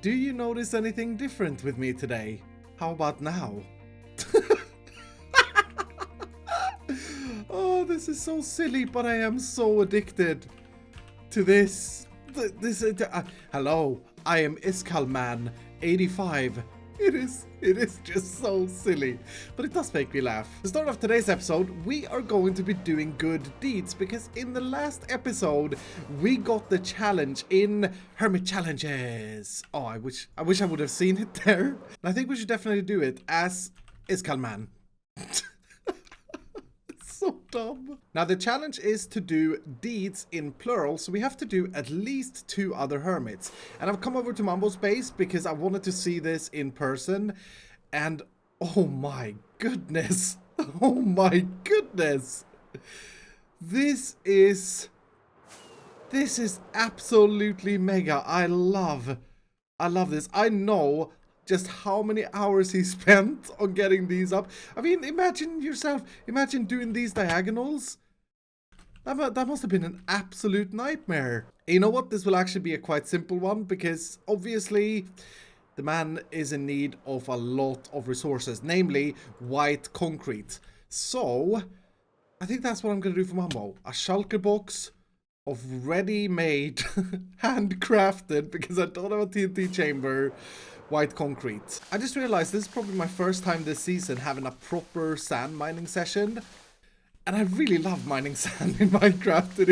Do you notice anything different with me today? How about now? Oh, this is so silly, but I am so addicted to this. Hello, I am ISKALLMAN 85. It is just so silly, but it does make me laugh. To start off today's episode, we are going to be doing good deeds, because in the last episode, we got the challenge in Hermit challenges. Oh, I wish I would have seen it there. And I think we should definitely do it as ISKALLMAN. So dumb. Now the challenge is to do deeds in plural, so we have to do at least 2 other hermits. And I've come over to Mumbo's base because I wanted to see this in person. And oh my goodness. Oh my goodness. This is absolutely mega. I love this. I know just how many hours he spent on getting these up. I mean, imagine yourself. Imagine doing these diagonals. That must have been an absolute nightmare. You know what? This will actually be a quite simple one, because obviously the man is in need of a lot of resources, namely white concrete. So I think that's what I'm going to do for Mumbo. A shulker box of ready-made, handcrafted, because I don't have a TNT chamber, white concrete. I just realized this is probably my first time this season having a proper sand mining session. And I really love mining sand in Minecraft.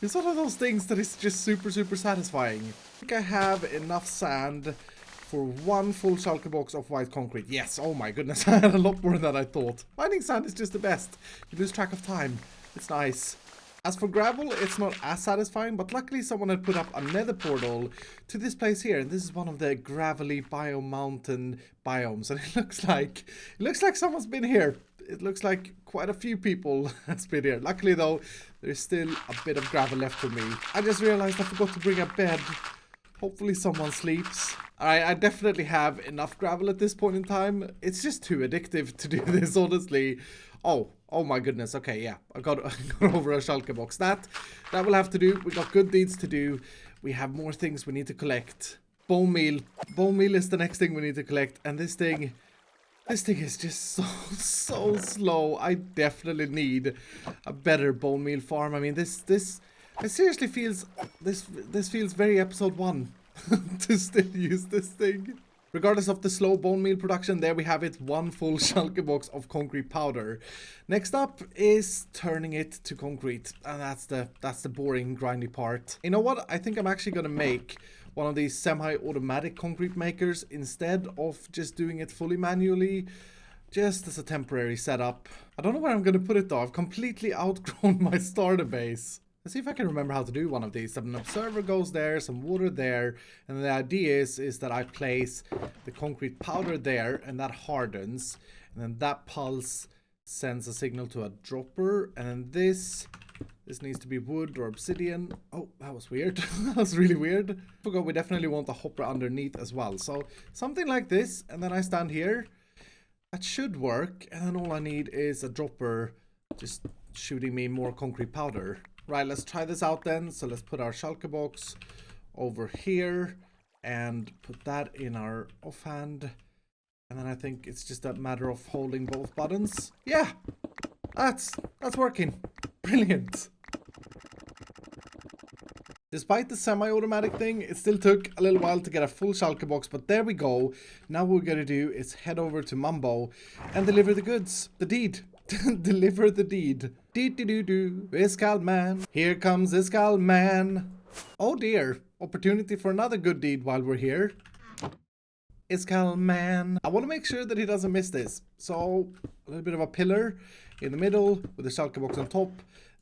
It's one of those things that is just super satisfying. I think I have enough sand for 1 full shulker box of white concrete. Yes, oh my goodness, I had a lot more than I thought. Mining sand is just the best. You lose track of time. It's nice. As for gravel, it's not as satisfying, but luckily someone had put up a nether portal to this place here, and this is one of the gravelly mountain biomes, and it looks like someone's been here. It looks like quite a few people has been here. Luckily though, there's still a bit of gravel left for me. I just realized I forgot to bring a bed. Hopefully someone sleeps. Alright, I definitely have enough gravel at this point in time. It's just too addictive to do this, honestly. Oh my goodness. Okay, yeah. I got over a shulker box. That will have to do. We got good deeds to do. We have more things we need to collect. Bone meal. Bone meal is the next thing we need to collect. And this thing is just so slow. I definitely need a better bone meal farm. I mean, this it seriously feels this feels very episode 1 to still use this thing. Regardless of the slow bone meal production, there we have it, 1 full shulker box of concrete powder. Next up is turning it to concrete, and that's the boring, grindy part. You know what? I think I'm actually gonna make one of these semi-automatic concrete makers instead of just doing it fully manually, just as a temporary setup. I don't know where I'm gonna put it though. I've completely outgrown my starter base. Let's see if I can remember how to do one of these. An observer goes there, some water there, and the idea is that I place the concrete powder there, and that hardens, and then that pulse sends a signal to a dropper, and then this needs to be wood or obsidian. Oh, that was weird. That was really weird. Forgot we definitely want a hopper underneath as well. So something like this, and then I stand here. That should work, and then all I need is a dropper just shooting me more concrete powder. Right, let's try this out then. So let's put our shulker box over here and put that in our offhand. And then I think it's just a matter of holding both buttons. Yeah, that's working. Brilliant. Despite the semi-automatic thing, it still took a little while to get a full shulker box, but there we go. Now what we're gonna do is head over to Mumbo and deliver the goods, the deed. Deliver the deed. Deed-de-doo-doo. ISKALLMAN. Here comes ISKALLMAN. Oh dear. Opportunity for another good deed while we're here. ISKALLMAN. I want to make sure that he doesn't miss this. So, a little bit of a pillar in the middle with the shulker box on top.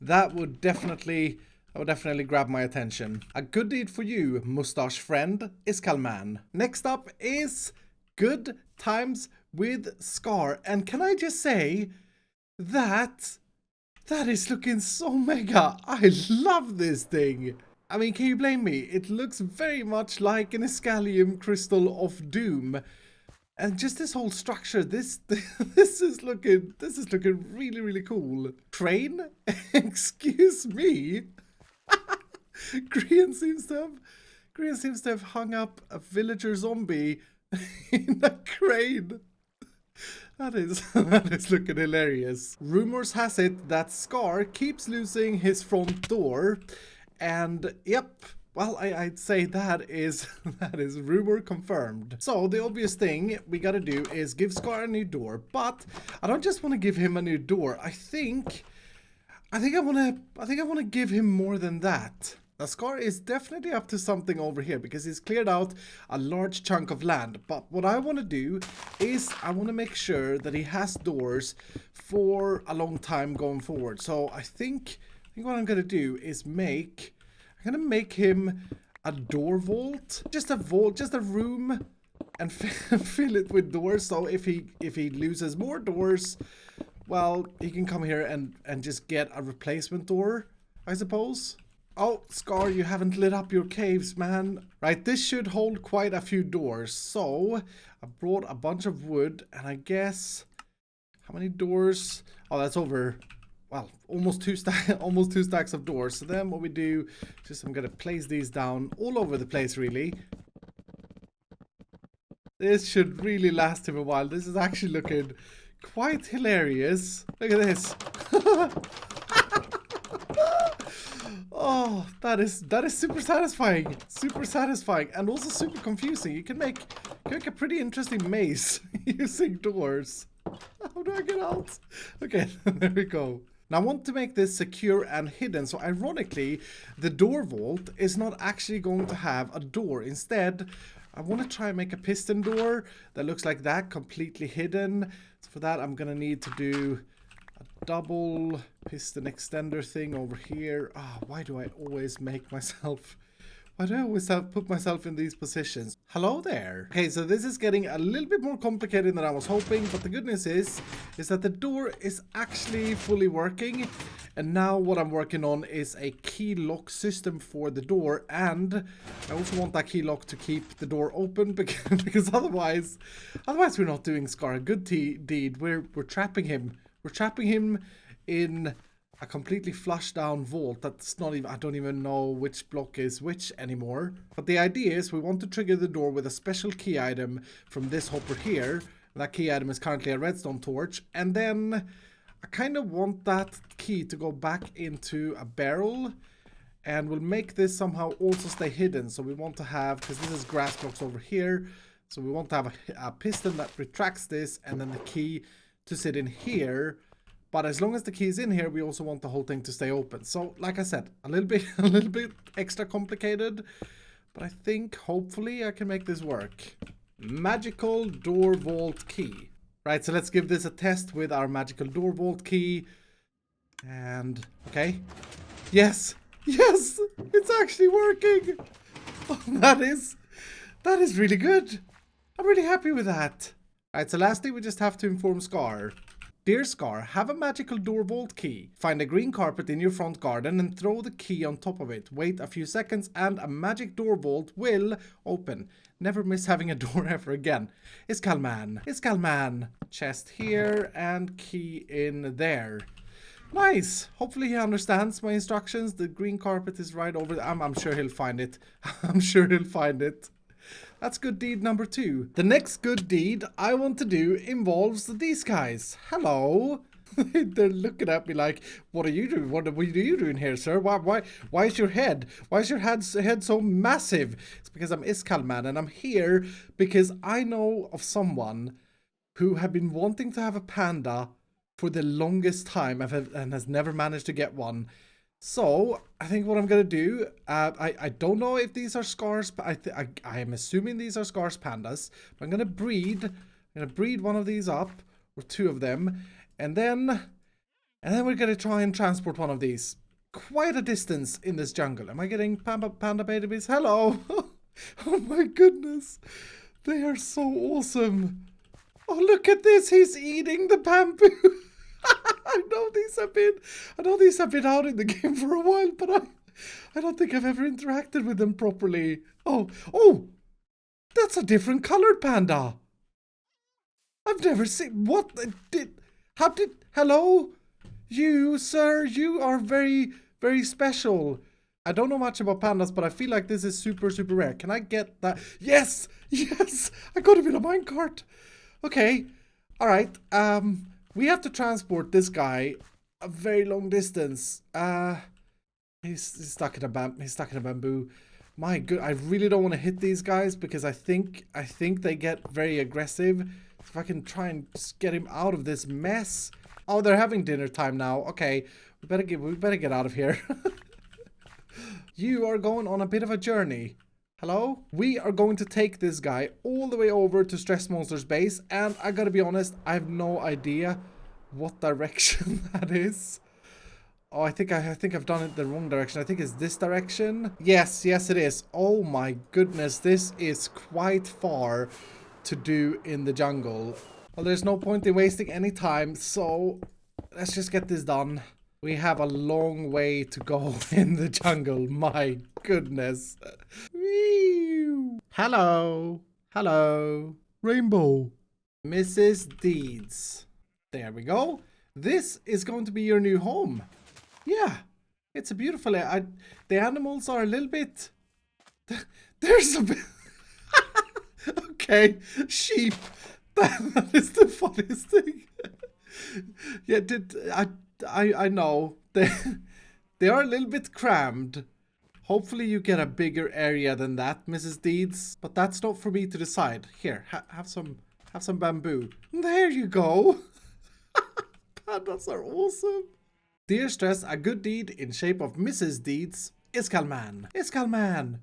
That would definitely grab my attention. A good deed for you, mustache friend, ISKALLMAN. Next up is Good Times with Scar. And can I just say that is looking so mega. I love this thing. I mean, can you blame me? It looks very much like an Iskall crystal of doom. And just this whole structure, this is looking really cool. Train? Excuse me. Grian seems to Green seems to have hung up a villager zombie in a crane. That is looking hilarious. Rumors has it that Scar keeps losing his front door, and yep, well, I'd say that is rumor confirmed. So the obvious thing we gotta do is give Scar a new door, but I don't just want to give him a new door. I think I want to give him more than that. Now, Scar is definitely up to something over here because he's cleared out a large chunk of land. But what I want to do is I want to make sure that he has doors for a long time going forward. So I think what I'm going to do is I'm going to make him a door vault. Just a vault, just a room, and fill it with doors. So if he loses more doors, well, he can come here and just get a replacement door, I suppose. Oh, Scar, you haven't lit up your caves, man. Right, this should hold quite a few doors. So, I brought a bunch of wood, and I guess... How many doors? Oh, that's over... Well, almost two stacks of doors. So then what we do... Just, I'm gonna place these down all over the place, really. This should really last him a while. This is actually looking quite hilarious. Look at this. Oh, that is super satisfying. Super satisfying and also super confusing. You can make a pretty interesting maze using doors. How do I get out? Okay, there we go. Now I want to make this secure and hidden. So ironically, the door vault is not actually going to have a door. Instead, I want to try and make a piston door that looks like that, completely hidden. So for that, I'm going to need to do a double piston extender thing over here. Ah, why do I always make myself... Why do I always put myself in these positions? Hello there. Okay, so this is getting a little bit more complicated than I was hoping, but the good news is that the door is actually fully working. And now what I'm working on is a key lock system for the door, and I also want that key lock to keep the door open because otherwise we're not doing Scar a good deed. We're trapping him. We're trapping him in a completely flushed down vault that's not even, I don't even know which block is which anymore. But the idea is we want to trigger the door with a special key item from this hopper here. That key item is currently a redstone torch. And then I kind of want that key to go back into a barrel. And we'll make this somehow also stay hidden. So we want to have, because this is grass blocks over here. So we want to have a piston that retracts this and then the key to sit in here. But as long as the key is in here, we also want the whole thing to stay open. So, like I said, a little bit extra complicated. But I think, hopefully, I can make this work. Magical door vault key. Right, so let's give this a test with our magical door vault key. And, okay. Yes! Yes! It's actually working! Oh, that is really good. I'm really happy with that. Alright, so lastly, we just have to inform Scar. Dear Scar, have a magical door vault key. Find a green carpet in your front garden and throw the key on top of it. Wait a few seconds and a magic door vault will open. Never miss having a door ever again. ISKALLMAN. ISKALLMAN. Chest here and key in there. Nice. Hopefully he understands my instructions. The green carpet is right over there. I'm sure he'll find it. I'm sure he'll find it. That's good deed number 2. The next good deed I want to do involves these guys. Hello. They're looking at me like, what are you doing? What are you doing here, sir? Why is your head? Why is your head so massive? It's because I'm ISKALLMAN and I'm here because I know of someone who have been wanting to have a panda for the longest time and has never managed to get one. So, I think what I'm going to do, I don't know if these are Scar's, I am assuming these are Scar's pandas. But I'm going to breed one of these up, or 2 of them, and then we're going to try and transport one of these quite a distance in this jungle. Am I getting panda babies? Hello! Oh my goodness! They are so awesome! Oh, look at this! He's eating the bamboo! I know these have been out in the game for a while, but I don't think I've ever interacted with them properly. Oh, that's a different colored panda. I've never seen, hello? You, sir, you are very, very special. I don't know much about pandas, but I feel like this is super, super rare. Can I get that? Yes! Yes! I got him in a minecart! Okay. Alright. We have to transport this guy a very long distance. He's stuck in a bamboo. My good, I really don't want to hit these guys because I think they get very aggressive. If I can try and just get him out of this mess. Oh, they're having dinner time now. Okay. We better get out of here. You are going on a bit of a journey. Hello? We are going to take this guy all the way over to Stressmonster's base, and I gotta be honest, I have no idea what direction that is. Oh, I think I've done it the wrong direction. I think it's this direction. Yes, it is. Oh my goodness, this is quite far to do in the jungle. Well, there's no point in wasting any time, so let's just get this done. We have a long way to go in the jungle. My goodness. Hello. Hello. Rainbow. Mrs. Deeds. There we go. This is going to be your new home. Yeah. It's a beautiful... the animals are a little bit... There's a bit... Okay. Sheep. That is the funniest thing. Yeah, I know. They are a little bit crammed. Hopefully you get a bigger area than that, Mrs. Deeds. But that's not for me to decide. Here, have some bamboo. There you go. Pandas are awesome. Dear Stress, a good deed in shape of Mrs. Deeds. ISKALLMAN. ISKALLMAN.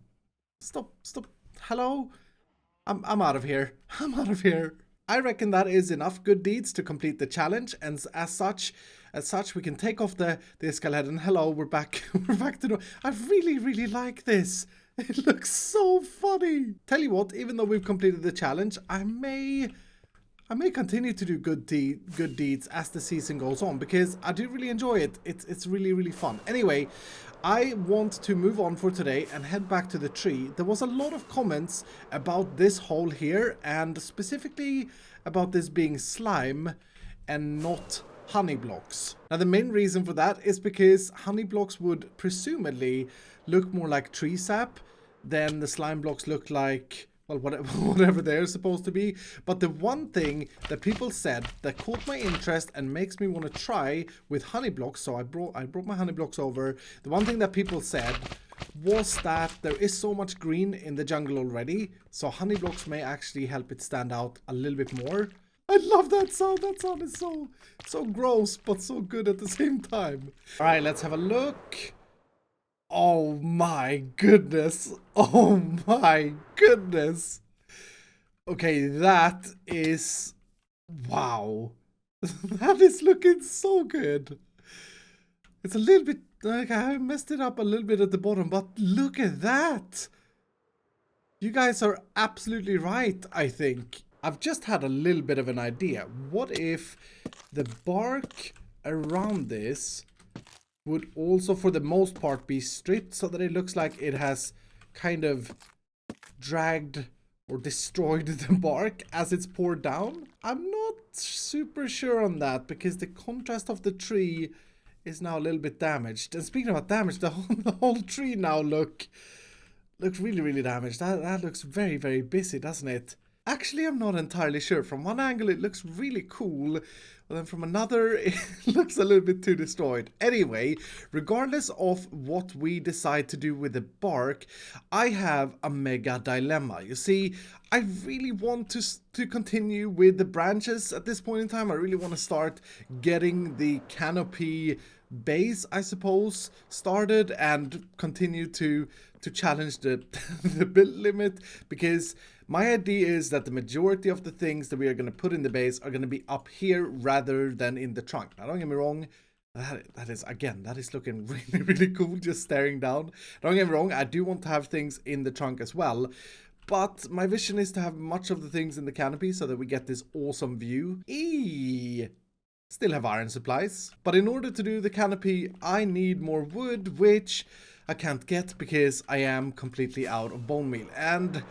Stop. Hello? I'm out of here. I'm out of here. I reckon that is enough good deeds to complete the challenge, and as such we can take off the Iskall head, and hello, we're back. We're back to I really like this. It looks so funny. Tell you what, even though we've completed the challenge, I may continue to do good deeds as the season goes on, because I do really enjoy it. It's really fun. Anyway, I want to move on for today and head back to the tree. There was a lot of comments about this hole here, and specifically about this being slime and not honey blocks. Now the main reason for that is because honey blocks would presumably look more like tree sap than the slime blocks look like, well, whatever they're supposed to be. But the one thing that people said that caught my interest and makes me want to try with honey blocks, so I brought my honey blocks over. The one thing that people said was that there is so much green in the jungle already, so honey blocks may actually help it stand out a little bit more. I love that sound. That sound is so gross, but so good at the same time. All right, let's have a look. Oh my goodness. Oh my goodness. Okay, that is... Wow. That is looking so good. It's a little bit... like I messed it up a little bit at the bottom, but look at that. You guys are absolutely right, I think. I've just had a little bit of an idea. What if the bark around this would also, for the most part, be stripped so that it looks like it has kind of dragged or destroyed the bark as it's poured down? I'm not super sure on that, because the contrast of the tree is now a little bit damaged. And speaking about damage, the whole tree now looks really damaged. That looks very busy, doesn't it? Actually, I'm not entirely sure. From one angle, it looks really cool. But then from another, it looks a little bit too destroyed. Anyway, regardless of what we decide to do with the bark, I have a mega dilemma. You see, I really want to continue with the branches at this point in time. I really want to start getting the canopy base, I suppose, started, and continue to challenge the build limit, because my idea is that the majority of the things that we are going to put in the base are going to be up here rather than in the trunk. Now, don't get me wrong, that is looking really cool just staring down. Don't get me wrong, I do want to have things in the trunk as well, but my vision is to have much of the things in the canopy so that we get this awesome view. Still have iron supplies, but in order to do the canopy, I need more wood, which I can't get because I am completely out of bone meal. And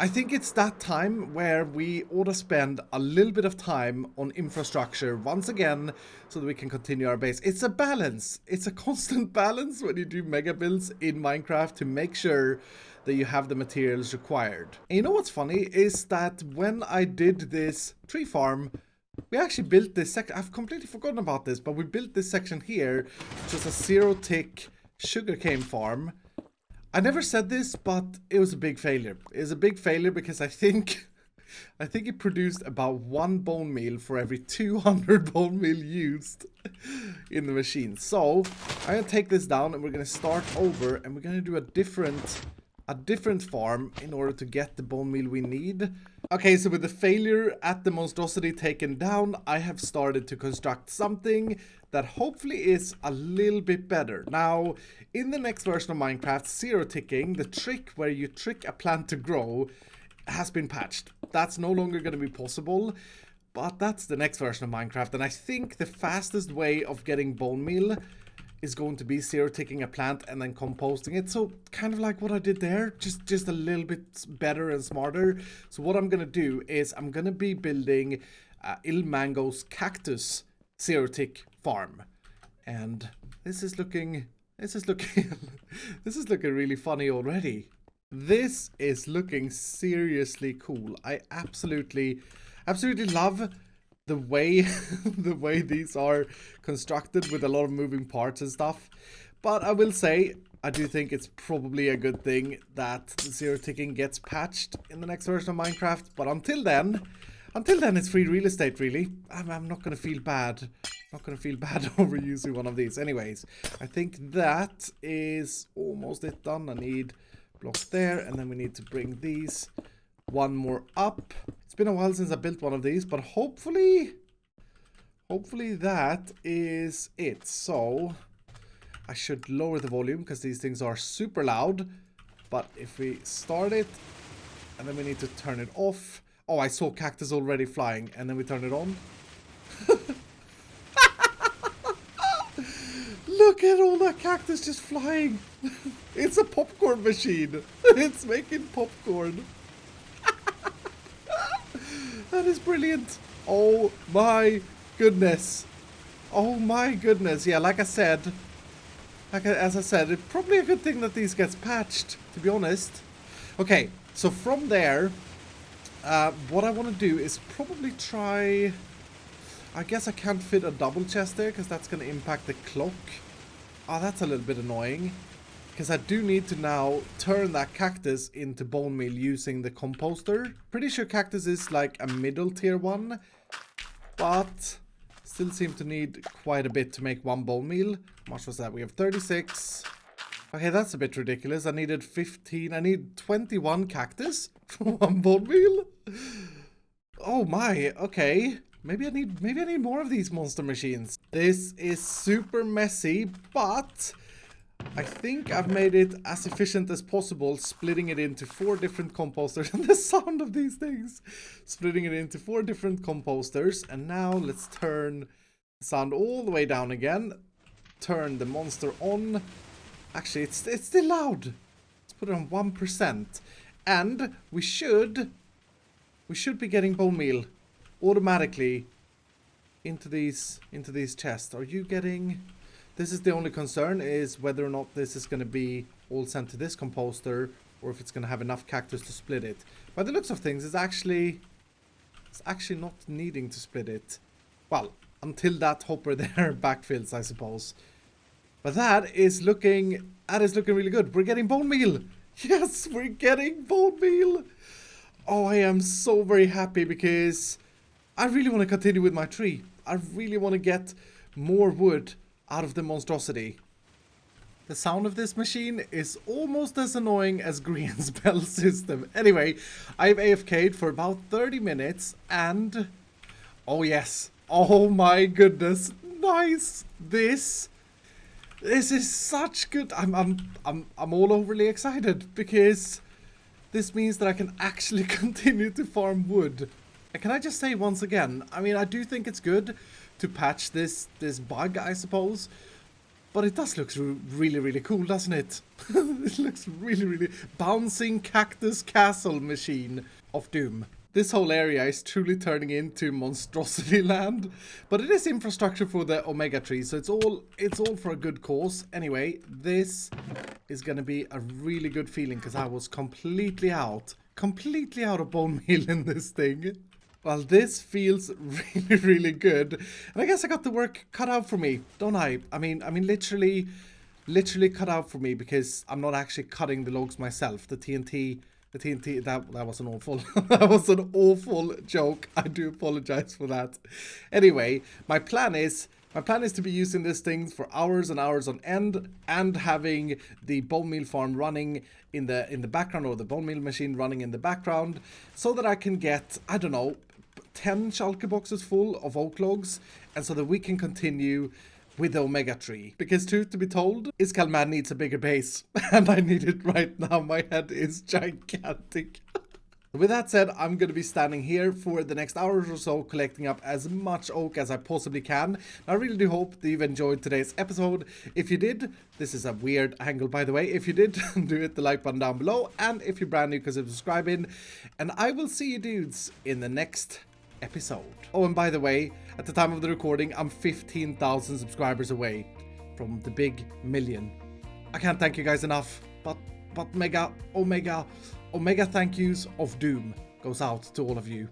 I think it's that time where we ought to spend a little bit of time on infrastructure once again so that we can continue our base. It's a balance. It's a constant balance when you do mega builds in Minecraft to make sure that you have the materials required. And you know what's funny is that when I did this tree farm, we actually built this section. I've completely forgotten about this, but we built this section here, which was a 0-tick sugarcane farm. I never said this, but it was a big failure. It was a big failure because I think it produced about 1 bone meal for every 200 bone meal used in the machine. So I'm gonna take this down and we're gonna start over and we're gonna do a different farm in order to get the bone meal we need. Okay, so with the failure at the monstrosity taken down, I have started to construct something that hopefully is a little bit better. Now, in the next version of Minecraft, 0-ticking, the trick where you trick a plant to grow has been patched. That's no longer going to be possible, but that's the next version of Minecraft. And I think the fastest way of getting bone meal is going to be 0-ticking a plant and then composting it. So kind of like what I did there, just a little bit better and smarter. So what I'm going to do is I'm going to be building Ilmango's Cactus 0-tick farm. And this is looking this is looking really funny already. This is looking seriously cool. I absolutely love the way these are constructed with a lot of moving parts and stuff. But I will say, I do think it's probably a good thing that the 0-ticking gets patched in the next version of Minecraft. But until then it's free real estate, really. I'm not going to feel bad. Not going to feel bad over using one of these. Anyways, I think that is almost it done. I need blocks there, and then we need to bring these one more up. It's been a while since I built one of these, but hopefully that is it. So I should lower the volume because these things are super loud. But if we start it, and then we need to turn it off. Oh, I saw Cactus already flying, and then we turn it on. Look at all that Cactus just flying. It's a popcorn machine. It's making popcorn. That is brilliant. Oh my goodness. Oh my goodness. Yeah, like I said, as I said, it's probably a good thing that these gets patched, to be honest. Okay, so from there, what I want to do is probably try... I guess I can't fit a double chest there because that's going to impact the clock. Oh, that's a little bit annoying. Because I do need to now turn that Cactus into bone meal using the composter. Pretty sure Cactus is like a middle tier one. But still seem to need quite a bit to make 1 bone meal. How much was that? We have 36. Okay, that's a bit ridiculous. I needed 15. I need 21 Cactus for 1 bone meal. Oh my, okay. Maybe I need more of these monster machines. This is super messy, but I think I've made it as efficient as possible, splitting it into 4 different composters. And the sound of these things. Splitting it into 4 different composters. And now let's turn the sound all the way down again. Turn the monster on. Actually, it's still loud. Let's put it on 1%. And we should be getting bone meal automatically into these chests. Are you getting... This is the only concern, is whether or not this is going to be all sent to this composter or if it's going to have enough Cactus to split it. By the looks of things, it's actually not needing to split it. Well, until that hopper there backfills, I suppose. But that is looking really good. We're getting bone meal. Yes, we're getting bone meal. Oh, I am so very happy because I really want to continue with my tree. I really want to get more wood out of the monstrosity. The sound of this machine is almost as annoying as Grian's bell system. Anyway, I've AFK'd for about 30 minutes and... Oh yes. Oh my goodness. Nice. This is such good... I'm all overly excited because this means that I can actually continue to farm wood. And can I just say once again, I mean, I do think it's good to patch this bug, I suppose. But it does look really, really cool, doesn't it? It looks really, really... Bouncing cactus castle machine of doom. This whole area is truly turning into monstrosity land, but it is infrastructure for the Omega tree, so it's all for a good cause. Anyway, this is gonna be a really good feeling because I was completely out of bone meal in this thing. Well, this feels really, really good, and I guess I got the work cut out for me, don't I? I mean, literally cut out for me because I'm not actually cutting the logs myself. The TNT, that was an awful, that was an awful joke. I do apologize for that. Anyway, my plan is to be using this thing for hours and hours on end, and having the bone meal farm running in the background, or the bone meal machine running in the background, so that I can get, I don't know, 10 shulker boxes full of oak logs, and so that we can continue with the Omega tree. Because truth to be told, ISKALLMAN needs a bigger base, and I need it right now. My head is gigantic. With that said, I'm going to be standing here for the next hour or so, collecting up as much oak as I possibly can. I really do hope that you've enjoyed today's episode. If you did, this is a weird angle by the way, if you did, do hit the like button down below, and if you're brand new, consider subscribing, and I will see you dudes in the next episode. Oh, and by the way, at the time of the recording, I'm 15,000 subscribers away from the big million. I can't thank you guys enough, but mega, omega thank yous of doom goes out to all of you.